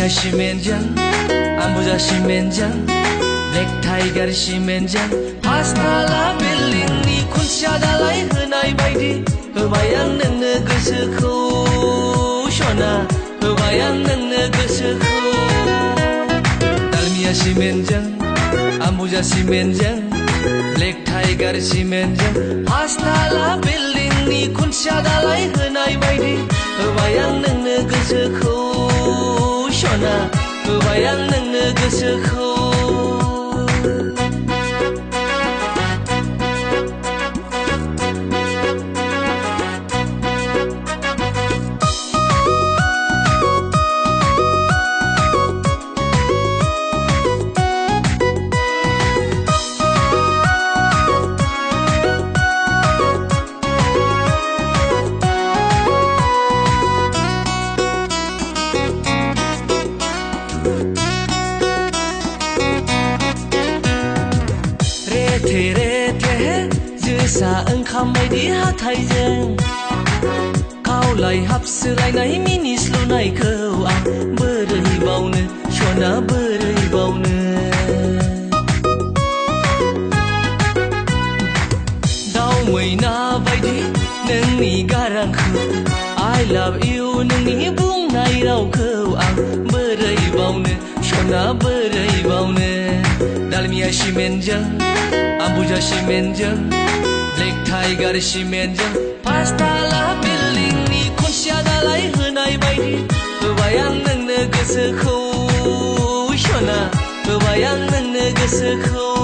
Dalmia सिमेन्टजों आम्बुजा सिमेन्टजों black tiger सिमेन्टजों पासताला बिल्डिंनि खुन्थिया दालाय होनाय बायदि होबाय आं नोंनो गोसोखौ सना होबाय आं नोंनो गोसोखौ दालमिया सिमेन्टजों आम्बुजा सिमेन्टजों ब्लेक टाइगार सिमेन्टजों पासताला बिल्डिंनि खुन्थिया दालाय होनाय बायदि होबाय आं नोंनो गोसोखौ सना होबाय आं नोंनो गोसोखौ जोसा ओंखाम बायदि हाथायजों खावलाय हाबसोलायनाय मिनिस्लुनायखौ आं बोरै बावनो सना बोरै बावनो दाउ मैना बायदि नोंनि गारांखौ I love you नोंनि बुंनाय रावखौ आं बोरै बावनो सना बोरै बावनो दालमिया सिमेन्टजों आम्बुजा सिमेन्टजों ब्लेक टाइगार सिमेन्टजों पासताला बिल्डिंनि खुन्थिया दालाय होनाय बायदि होबाय आं नोंनो गोसोखौ सना होबाय आं नोंनो गोसोखौ